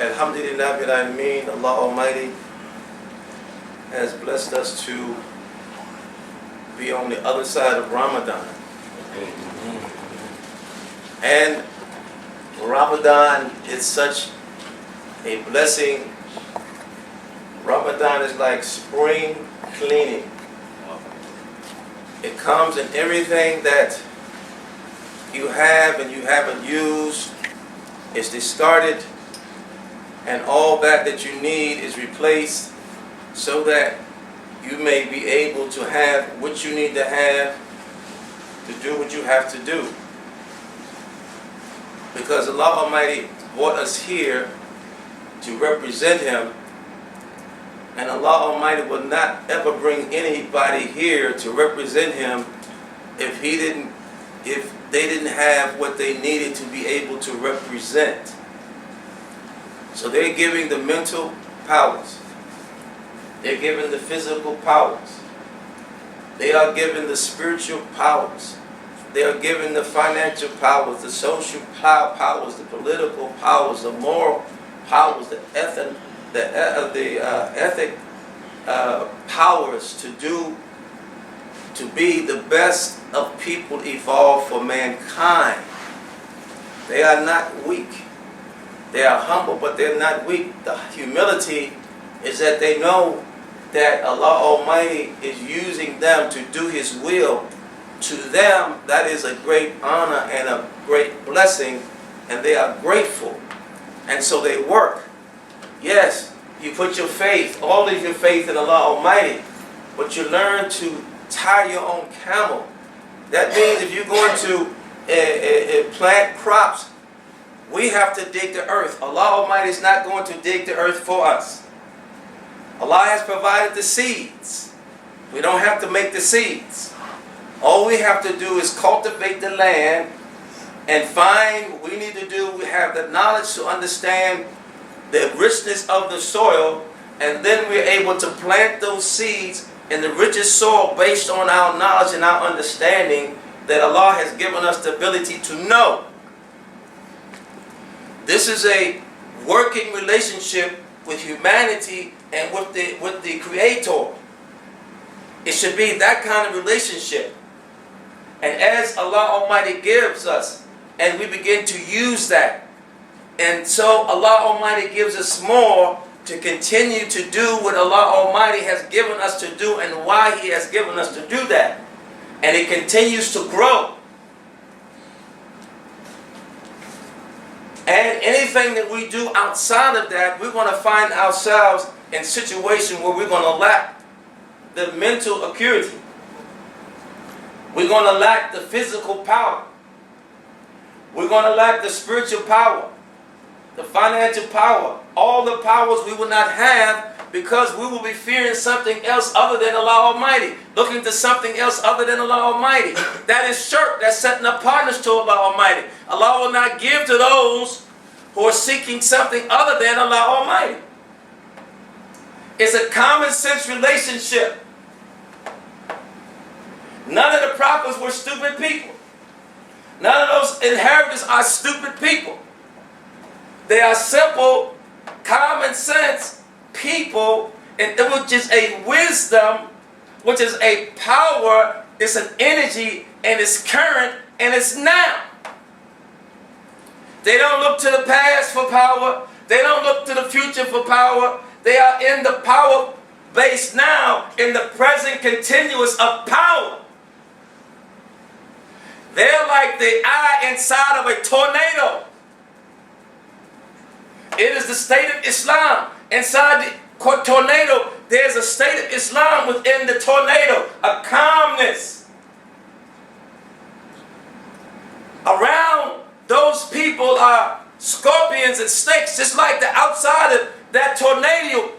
Alhamdulillah bil alameen. Allah Almighty has blessed us to be on the other side of Ramadan. And Ramadan is such a blessing. Ramadan is like spring cleaning. It comes in everything that you have and you haven't used. It's discarded, and all that you need is replaced so that you may be able to have what you need to have to do what you have to do. Because Allah Almighty brought us here to represent Him, and Allah Almighty will not ever bring anybody here to represent Him if they didn't have what they needed to be able to represent. So they're giving the mental powers. They're giving the physical powers. They are given the spiritual powers. They are given the financial powers, the social powers, the political powers, the moral powers, the ethic powers to be the best of people evolved for mankind. They are not weak. They are humble, but they're not weak. The humility is that they know that Allah Almighty is using them to do His will. To them, that is a great honor and a great blessing, and they are grateful. And so they work. Yes, you put your faith, all of your faith in Allah Almighty, but you learn to tie your own camel. That means if you're going to plant crops, we have to dig the earth. Allah Almighty is not going to dig the earth for us. Allah has provided the seeds. We don't have to make the seeds. All we have to do is cultivate the land and find what we need to do. We have the knowledge to understand the richness of the soil, and then we're able to plant those seeds in the richest soil based on our knowledge and our understanding that Allah has given us the ability to know. This is a working relationship with humanity and with the Creator. It should be that kind of relationship. And as Allah Almighty gives us, and we begin to use that, and so Allah Almighty gives us more to continue to do what Allah Almighty has given us to do and why He has given us to do that. And it continues to grow. And anything that we do outside of that, we're going to find ourselves in a situation where we're going to lack the mental acuity. We're going to lack the physical power. We're going to lack the spiritual power, the financial power. All the powers we will not have because we will be fearing something else other than Allah Almighty, looking to something else other than Allah Almighty. That is shirk. That's setting up partners to Allah Almighty. Allah will not give to those who are seeking something other than Allah Almighty. It's a common sense relationship. None of the prophets were stupid people. None of those inheritors are stupid people. They are simple, common sense people, and which is a wisdom, which is a power, it's an energy, and it's current, and it's now. They don't look to the past for power. They don't look to the future for power. They are in the power base now, in the present continuous of power. They're like the eye inside of a tornado. It is the state of Islam. Inside the tornado, there's a state of Islam within the tornado, a calmness. Around those people are scorpions and snakes, just like the outside of that tornado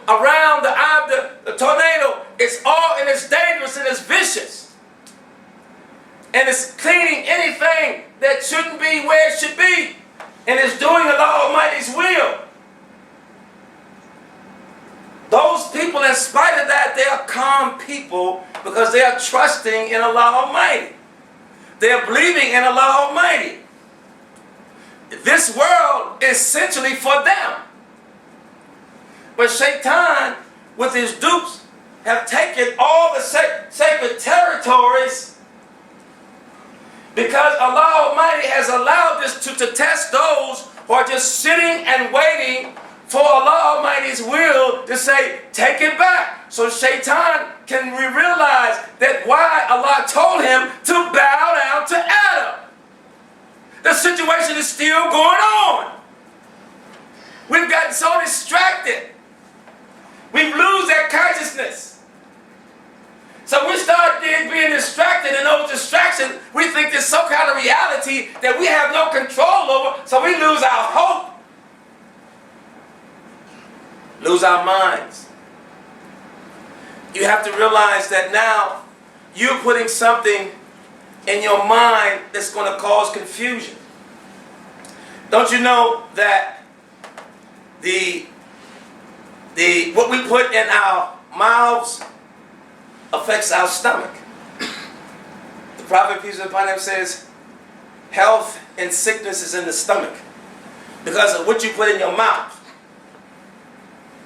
around the eye of the tornado. It's all, and it's dangerous and it's vicious. And it's cleaning anything that shouldn't be where it should be. And it's doing Allah Almighty's will. Those people, in spite of that, they are calm people because they are trusting in Allah Almighty. They're believing in Allah Almighty. This world is essentially for them. But Shaitan, with his dupes, have taken all the sacred territories because Allah Almighty has allowed this to test those who are just sitting and waiting for Allah Almighty's will to say, take it back. So Shaitan can realize that why Allah told him to bow down to Adam. The situation is still going on. We've gotten so distracted. We lose that consciousness. So we start being distracted, and those distractions, we think there's some kind of reality that we have no control over, so we lose our hope, lose our minds. You have to realize that now you're putting something in your mind that's going to cause confusion. Don't you know that what we put in our mouths affects our stomach? The Prophet peace be upon him says, health and sickness is in the stomach. Because of what you put in your mouth,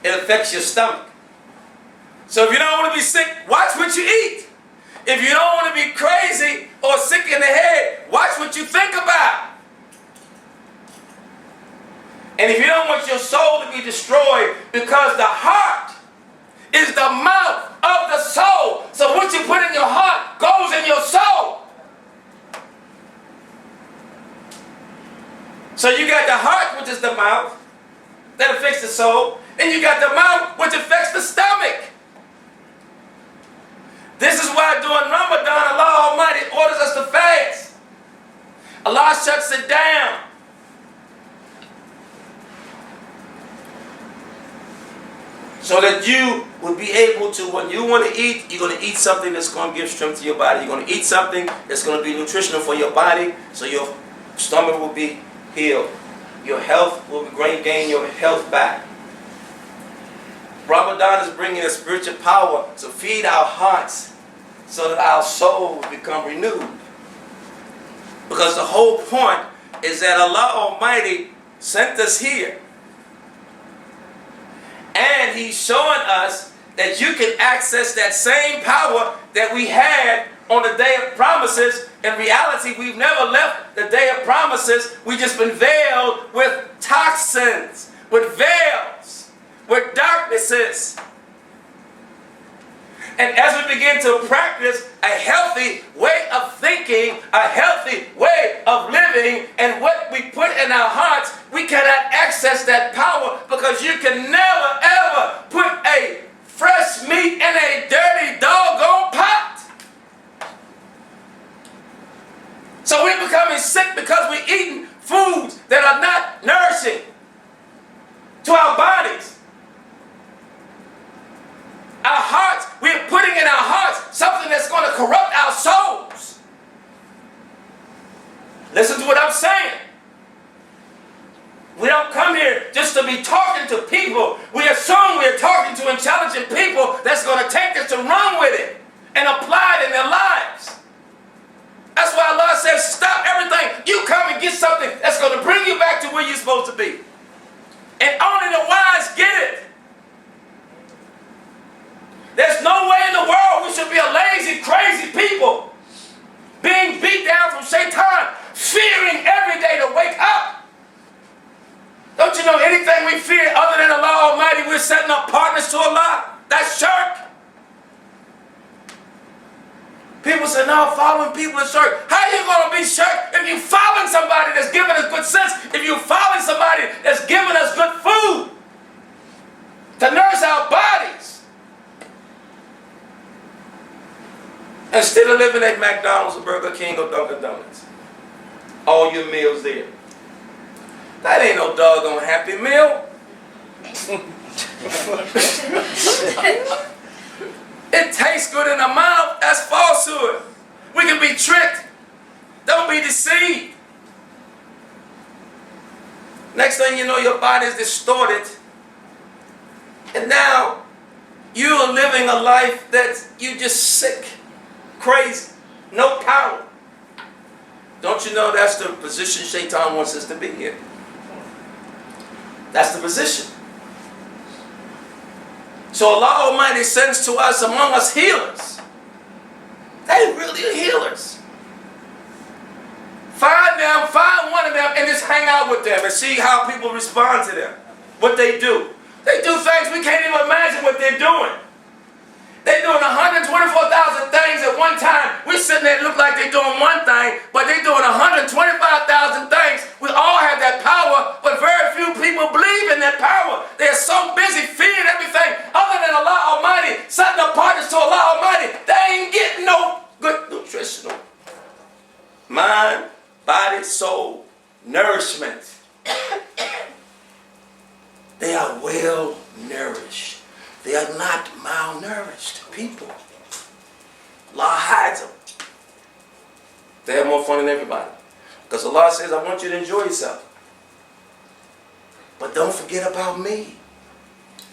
it affects your stomach. So if you don't want to be sick, watch what you eat. If you don't want to be crazy or sick in the head, watch what you think about. And if you don't want your soul to be destroyed, because the heart is the mouth of the soul. So what you put in your heart goes in your soul. So you got the heart, which is the mouth, that affects the soul. And you got the mouth, which affects the stomach. This is why during Ramadan, Allah Almighty orders us to fast. Allah shuts it down. So that you will be able to, when you want to eat, you're going to eat something that's going to give strength to your body. You're going to eat something that's going to be nutritional for your body, so your stomach will be healed. Your health will gain your health back. Ramadan is bringing a spiritual power to feed our hearts so that our souls become renewed. Because the whole point is that Allah Almighty sent us here. And He's showing us that you can access that same power that we had on the Day of Promises. In reality, we've never left the Day of Promises. We've just been veiled with toxins, with veils, with darknesses. And as we begin to practice a healthy way of thinking, a healthy way of living, and what we put in our hearts, we cannot access that power, because you can never ever put a fresh meat in a dirty doggone pot. So we're becoming sick because we're eating foods that are not nourishing to our bodies. Our hearts, we're putting in our hearts something that's going to corrupt our souls. Listen to what I'm saying. We don't come here just to be talking to people. We assume we're talking to intelligent people that's going to take this and run with it and apply it in their lives. That's why Allah says, stop everything. You come and get something that's going to bring you back to where you're supposed to be. And only the wise get it. There's no way in the world we should be a lazy, crazy people, being beat down from Shaitan, fearing every day to wake up. Don't you know anything we fear other than Allah Almighty, we're setting up partners to Allah? That's shirk. People say, no, following people is shirk. How are you going to be shirk if you're following somebody that's giving us good sense, if you're following somebody that's giving us good food to nourish our bodies? Instead of living at McDonald's or Burger King or Dunkin' Donuts, all your meals there. That ain't no doggone happy meal. It tastes good in the mouth. That's falsehood. We can be tricked. Don't be deceived. Next thing you know, your body is distorted. And now you are living a life that you just sick. Crazy, no power. Don't you know that's the position Shaitan wants us to be in? That's the position. So Allah Almighty sends to us, among us, healers. They really are healers. Find them, find one of them, and just hang out with them and see how people respond to them. What they do. They do things we can't even imagine what they're doing. They're doing 124,000 things at one time. We're sitting there and look like they're doing one thing, but they're doing 125,000 things. We all have that power, but very few people believe in that power. They're so busy feeding everything other than Allah Almighty, setting up partners to Allah Almighty. They ain't getting no good nutritional mind, body, soul, nourishment. They are well nourished. They are not malnourished people. Allah hides them. They have more fun than everybody. Because Allah says, I want you to enjoy yourself. But don't forget about me.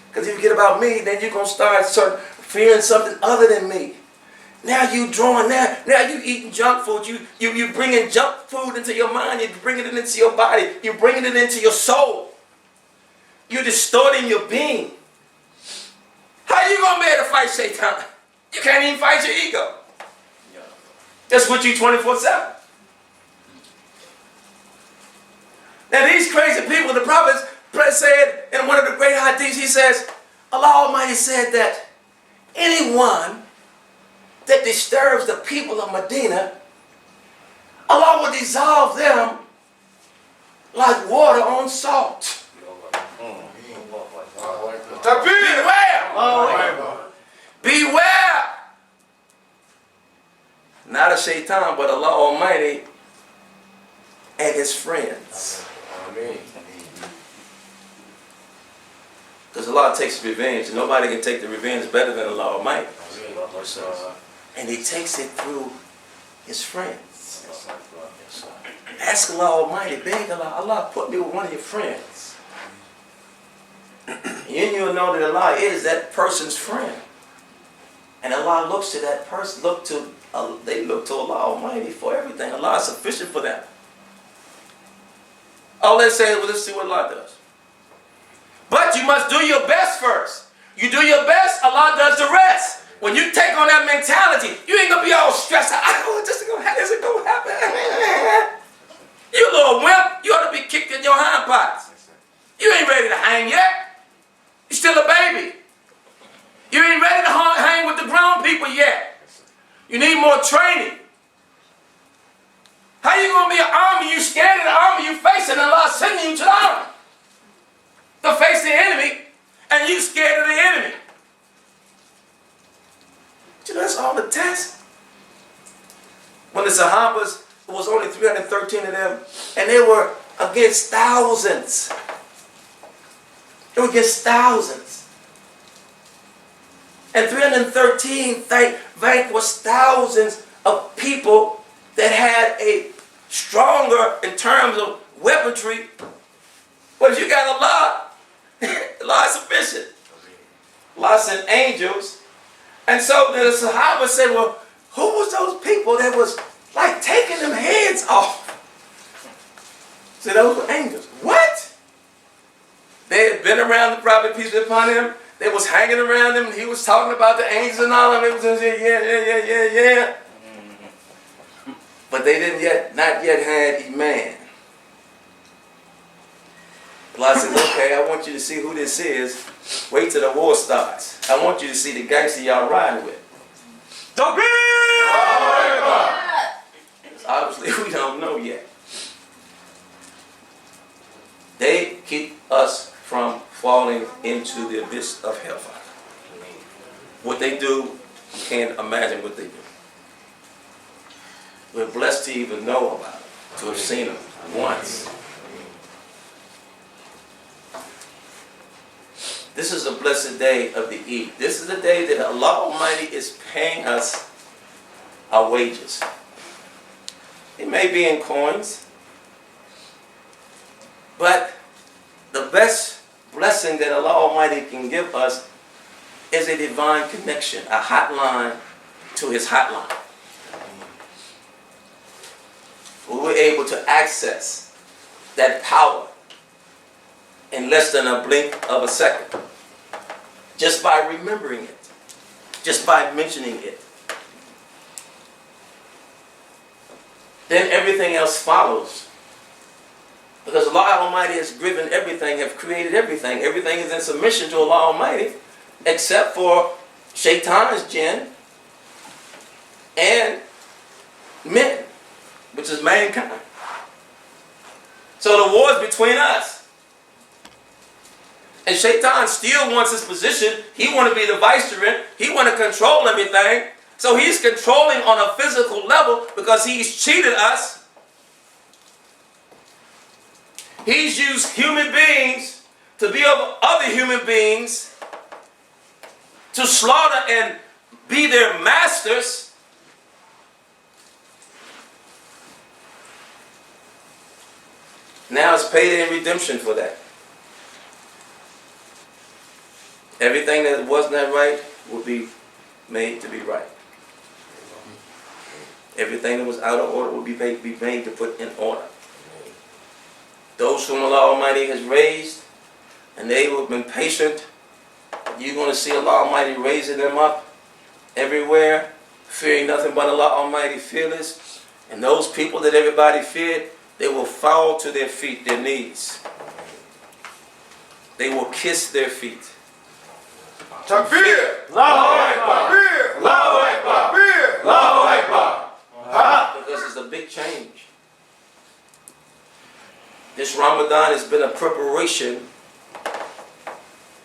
Because if you forget about me, then you're going to start fearing something other than me. Now you drawing, now you eating junk food. You bringing junk food into your mind. You're bringing it into your body. You're bringing it into your soul. You're distorting your being. How you going to be able to fight Shaitan? You can't even fight your ego. That's with you 24/7. Now these crazy people, the Prophet said in one of the great hadiths, he says, Allah Almighty said that anyone that disturbs the people of Medina, Allah will dissolve them like water on salt. Beware! Beware! Not a Shaitan, but Allah Almighty and His friends. Because Allah takes revenge, and nobody can take the revenge better than Allah Almighty. And He takes it through His friends. Ask Allah Almighty, beg Allah, Allah, put me with one of your friends. And you'll know that Allah is that person's friend. And Allah looks to that person, they look to Allah Almighty for everything. Allah is sufficient for them. Oh, let's see what Allah does. But you must do your best first. You do your best, Allah does the rest. When you take on that mentality, you ain't going to be all stressed out. Oh, this is going to happen. You little wimp, you ought to be kicked in your hind parts. You ain't ready to hang yet. You're still a baby. You ain't ready to hang with the grown people yet. You need more training. How you going to be an army? You scared of the army you facing, and Allah sending you to the army to face the enemy, and you scared of the enemy. You know, that's all the test. When the Sahabas, it was only 313 of them, and they were against thousands. They were against thousands. And 313 vanquished thousands of people that had a stronger in terms of weaponry. But if you got Allah, Allah is sufficient. Allah sent angels. And so the Sahaba said, well, who was those people that was like taking them heads off? So those were angels. What? They had been around the Prophet, peace be upon him. They was hanging around him. And he was talking about the angels and all. And they was saying, yeah. But they not yet had Iman. Allah said, okay, I want you to see who this is. Wait till the war starts. I want you to see the gangster y'all riding with. Obviously, we don't know yet. They keep us from falling into the abyss of hellfire. What they do, you can't imagine what they do. We're blessed to even know about it, to have seen them once. This is a blessed day of the Eid. This is the day that Allah Almighty is paying us our wages. It may be in coins, but the best blessing that Allah Almighty can give us is a divine connection, a hotline to His hotline. we were able to access that power in less than a blink of a second. Just by remembering it. Just by mentioning it. Then everything else follows. Because Allah Almighty has given everything, have created everything. Everything is in submission to Allah Almighty, except for Shaitan's jinn and men, which is mankind. So the war is between us. And Shaitan still wants his position. He wants to be the vicegerent. He wants to control everything. So he's controlling on a physical level because he's cheated us. He's used human beings to be of other human beings to slaughter and be their masters. Now it's payday and redemption for that. Everything that was not right will be made to be right. Everything that was out of order will be made to put in order. Those whom Allah Almighty has raised, and they who have been patient, you're going to see Allah Almighty raising them up everywhere, fearing nothing but Allah Almighty, fearless. And those people that everybody feared, they will fall to their feet, their knees. They will kiss their feet. Takbir! Allahu Akbar! Takbir! Allahu Akbar! Takbir! Allahu Akbar! Because it's a big change. This Ramadan has been a preparation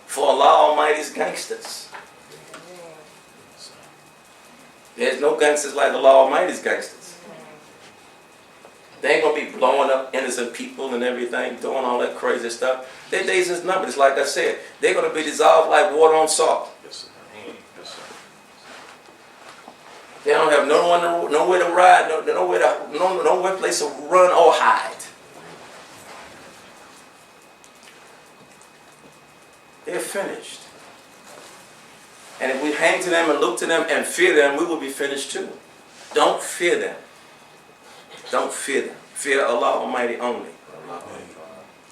for Allah Almighty's gangsters. There's no gangsters like Allah Almighty's gangsters. They ain't going to be blowing up innocent people and everything, doing all that crazy stuff. Their days is numbered. It's like I said. They're going to be dissolved like water on salt. Yes, sir. Yes, sir. They don't have nowhere to ride, nowhere place to run or hide. They're finished. And if we hang to them and look to them and fear them, we will be finished too. Don't fear them. Don't fear them. Fear Allah Almighty only.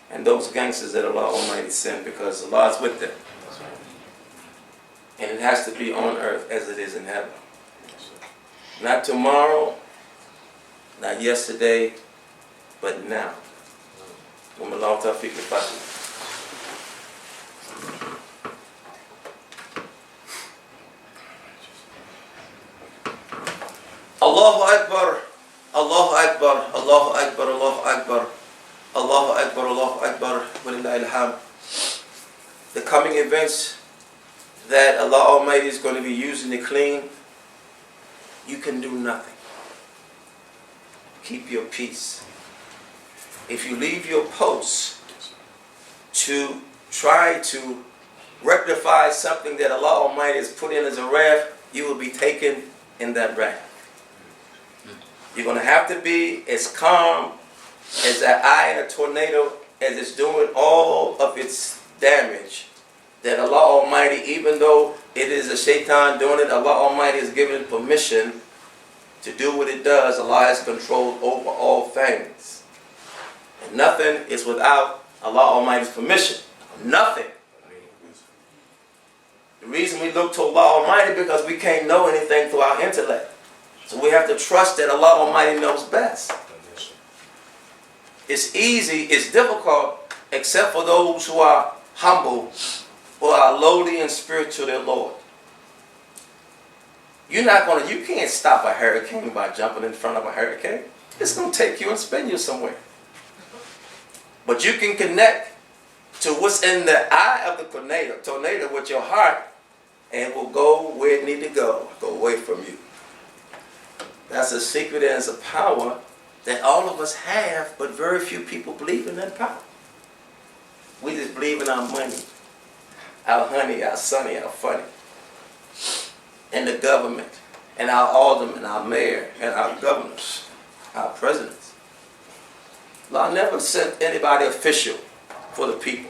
And those gangsters that Allah Almighty sent, because Allah is with them. And it has to be on earth as it is in heaven. Not tomorrow, not yesterday, but now. Allah Tawfiq al-Fatih. Allahu Akbar, Allahu Akbar, Allahu Akbar, Allahu Akbar, Allahu Akbar, Allahu Akbar, walillahi alhamd. The coming events that Allah Almighty is going to be using to clean, you can do nothing. Keep your peace. If you leave your post to try to rectify something that Allah Almighty has put in as a wrath, you will be taken in that wrath. You're going to have to be as calm as that eye in a tornado as it's doing all of its damage. That Allah Almighty, even though it is a shaitan doing it, Allah Almighty has given permission to do what it does. Allah has control over all things. And nothing is without Allah Almighty's permission. Nothing. The reason we look to Allah Almighty because we can't know anything through our intellect. So we have to trust that Allah Almighty knows best. It's easy, it's difficult, except for those who are humble, who are lowly in spirit to their Lord. You can't stop a hurricane by jumping in front of a hurricane. It's going to take you and spin you somewhere. But you can connect to what's in the eye of the tornado with your heart, and it will go where it needs to go away from you. That's a secret and it's a power that all of us have, but very few people believe in that power. We just believe in our money, our honey, our sunny, our funny, and the government, and our aldermen, our mayor, and our governors, our presidents. Allah never sent anybody official for the people.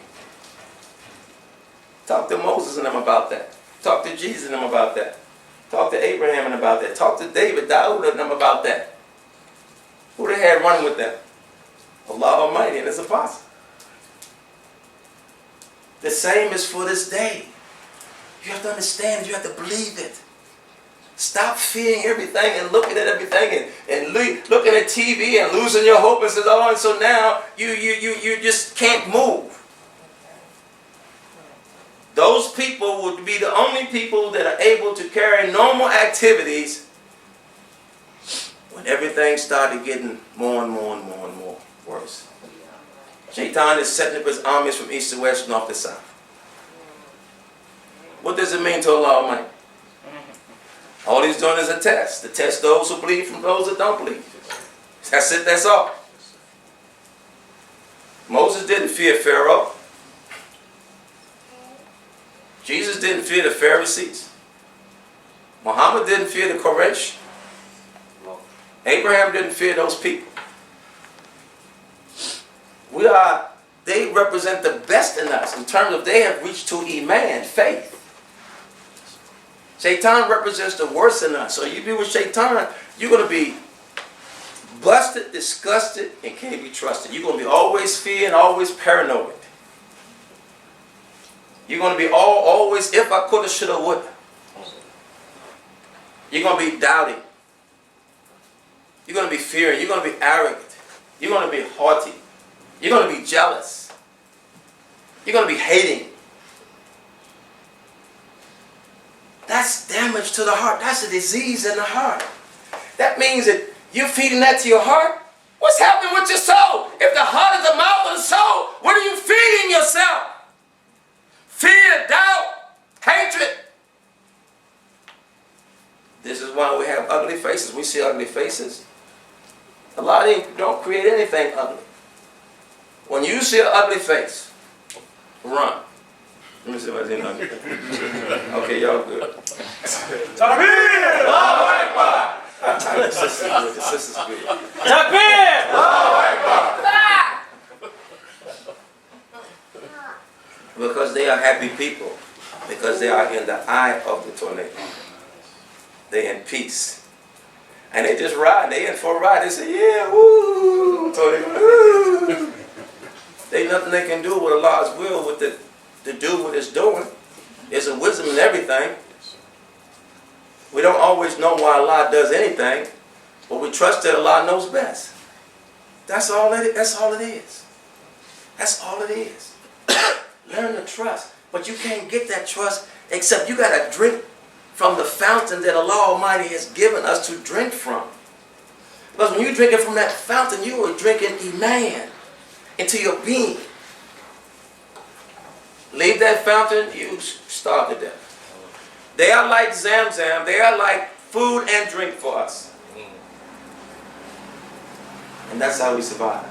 Talk to Moses and them about that. Talk to Jesus and them about that. Talk to Abraham and about that. Talk to David, Dawood and them about that. Who they had running with them? Allah Almighty and His apostles. The same is for this day. You have to understand, you have to believe it. Stop fearing everything and looking at everything and looking at TV and losing your hope and says, oh, and so now you just can't move. Those people would be the only people that are able to carry normal activities when everything started getting more and more and more and more worse. Shaitan is setting up his armies from east to west, north to south. What does it mean to Allah Almighty? All he's doing is a test. To test those who believe from those that don't believe. That's it, that's all. Moses didn't fear Pharaoh. Jesus didn't fear the Pharisees. Muhammad didn't fear the Quraysh. Abraham didn't fear those people. They represent the best in us in terms of they have reached to Iman, faith. Shaitan represents the worst in us. So you be with Shaitan, you're going to be busted, disgusted, and can't be trusted. You're going to be always fearing, always paranoid. You're going to be always, if I coulda, shoulda, woulda. You're going to be doubting. You're going to be fearing. You're going to be arrogant. You're going to be haughty. You're going to be jealous. You're going to be hating. That's damage to the heart. That's a disease in the heart. That means that you're feeding that to your heart. What's happening with your soul? If the heart is the mouth of the soul, what are you feeding yourself? Fear, doubt, hatred. This is why we have ugly faces. We see ugly faces. Allah don't create anything ugly. When you see an ugly face, run. Let me see what's in ugly. Okay, y'all good. Takbir! Allahu Akbar! This is good. This is good. Takbir! Allahu Akbar! Because they are happy people. Because they are in the eye of the tornado. They're in peace. And they just ride. They in for a ride. They say, yeah, woo, tornado, woo. There's nothing they can do with Allah's will with it to do what it's doing. There's a wisdom in everything. We don't always know why Allah does anything, but we trust that Allah knows best. That's all it is. That's all it is. That's all it is. Learn to trust. But you can't get that trust except you got to drink from the fountain that Allah Almighty has given us to drink from. Because when you're drinking from that fountain, you are drinking Iman into your being. Leave that fountain, you starve to death. They are like Zamzam. They are like food and drink for us. And that's how we survive.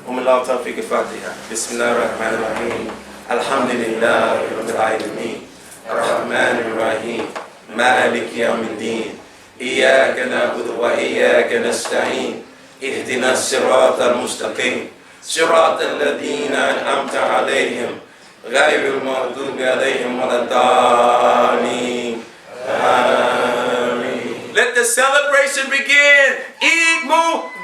Allah tawfiq al-Fatiha. Bismillah ar-Rahman ar-Rahim. Alhamdulillah Rabbil Alameen. Ar-Rahman ar-Rahim. Malik yawmiddin. Iyaka na'budu wa iyaka nasta'in. Ihdina as-sirata al-mustaqim. صراط الذين أنعمت عليهم غير المغضوب عليهم ولا الضالين. Amen. Let the celebration begin. Eid Mubarak.